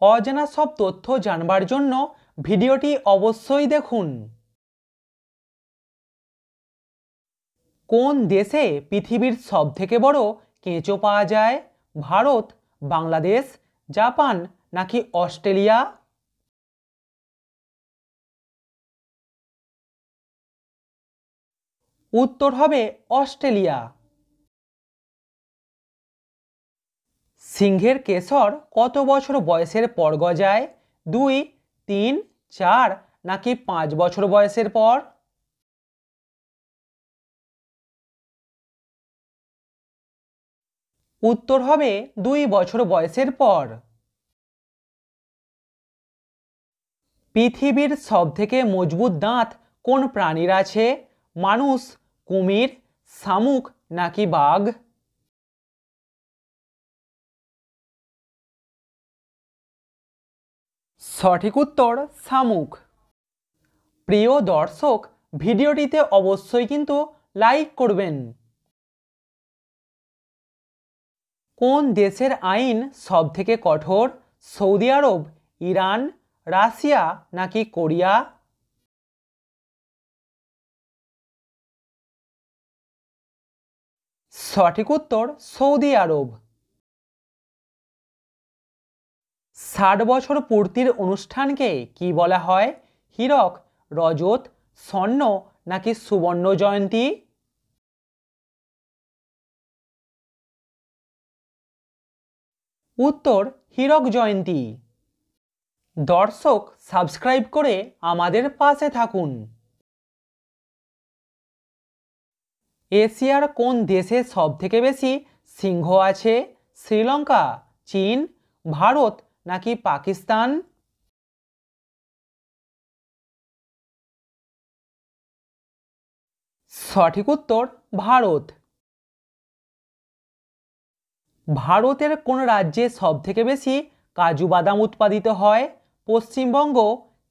অজানা সব তথ্য জানবার জন্য ভিডিওটি অবশ্যই দেখুন। কোন দেশে পৃথিবীর সবথেকে বড় কেঁচো পাওয়া যায়? ভারত, বাংলাদেশ, জাপান নাকি অস্ট্রেলিয়া? উত্তর হবে অস্ট্রেলিয়া। সিংহের কেশর কত বছর বয়সের পর গজায়? 2, 3, 4 নাকি 5 বছর বয়সের পর? উত্তর হবে 2 বছর বয়সের পর। পৃথিবীর সবথেকে মজবুত দাঁত কোন প্রাণীর আছে? মানুষ, কুমির, শামুক নাকি বাঘ? সঠিক উত্তর শামুক। প্রিয় দর্শক, ভিডিওটিতে অবশ্যই কিন্তু লাইক করবেন। কোন দেশের আইন সবথেকে কঠোর? সৌদি আরব, ইরান, রাশিয়া নাকি কোরিয়া? সঠিক উত্তর সৌদি আরব। 60 বছর পূর্তির অনুষ্ঠানকে কি বলা হয়? হীরক, রজত, স্বর্ণ নাকি সুবর্ণ জয়ন্তী? উত্তর হীরক জয়ন্তী। দর্শক, সাবস্ক্রাইব করে আমাদের পাশে থাকুন। এশিয়ার কোন দেশে সবথেকে বেশি সিংহ আছে? শ্রীলঙ্কা, চীন, ভারত নাকি পাকিস্তান? সঠিক উত্তর ভারত। ভারতের কোন রাজ্যে সবথেকে বেশি কাজু বাদাম উৎপাদিত হয়? পশ্চিমবঙ্গ,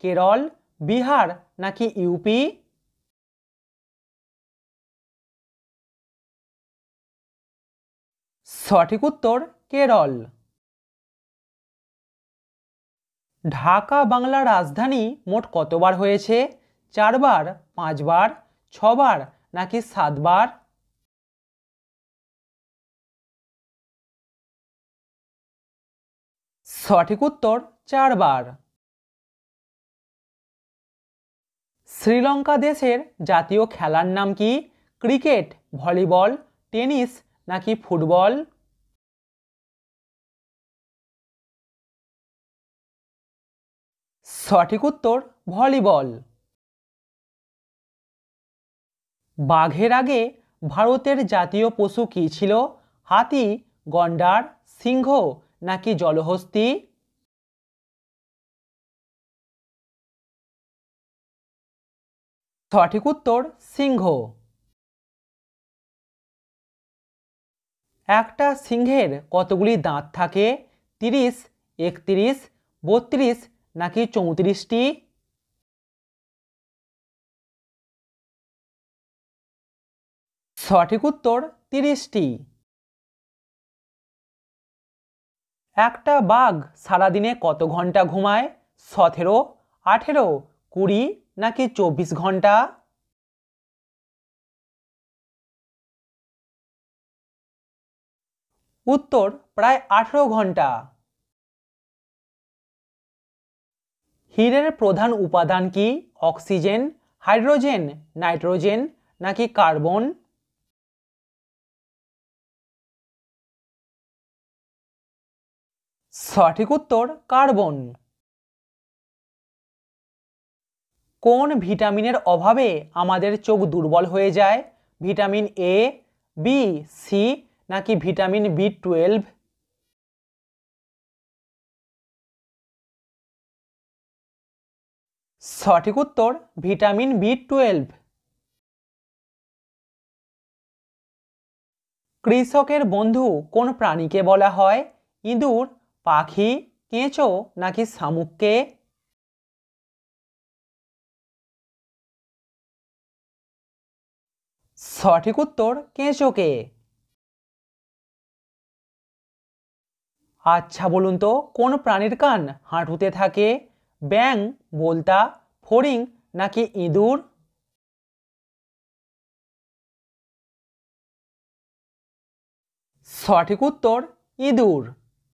কেরল, বিহার নাকি ইউপি? সঠিক উত্তর কেরল। ঢাকা বাংলার রাজধানী মোট কতবার হয়েছে? 4 বার, 5 বার, 6 বার নাকি 7 বার? সঠিক উত্তর 4 বার। শ্রীলঙ্কা দেশের জাতীয় খেলার নাম কি? ক্রিকেট, ভলিবল, টেনিস নাকি ফুটবল? সঠিক উত্তর ভলিবল। বাঘের আগে ভারতের জাতীয় পশু কি ছিল? হাতি, গন্ডার, সিংহ নাকি জলহস্তী? সঠিক উত্তর সিংহ। একটা সিংহের কতগুলি দাঁত থাকে? 30, 31, 32 নাকি 34টি? সঠিক উত্তর 30টি। একটা বাঘ সারাদিনে কত ঘন্টা ঘুমায়? 17, 18, 20 নাকি 24 ঘন্টা? উত্তর প্রায় 18 ঘন্টা। হীরের প্রধান উপাদান কি? অক্সিজেন, হাইড্রোজেন, নাইট্রোজেন নাকি কার্বন? সঠিক উত্তর কার্বন। কোন ভিটামিনের অভাবে আমাদের চোখ দুর্বল হয়ে যায়? ভিটামিন এ, বি, সি নাকি ভিটামিন বি12? সঠিক উত্তর ভিটামিন বি12। কৃষকের বন্ধু কোন প্রাণীকে বলা হয়? ইঁদুর, পাখি, কেঁচো নাকি শামুককে? সঠিক উত্তর কেঁচোকে। আচ্ছা বলুন তো কোন প্রাণীর কান হাঁটুতে থাকে? ব্যাঙ, বোলতা, ফড়িং নাকি ইঁদুর? সঠিক উত্তর ইঁদুর।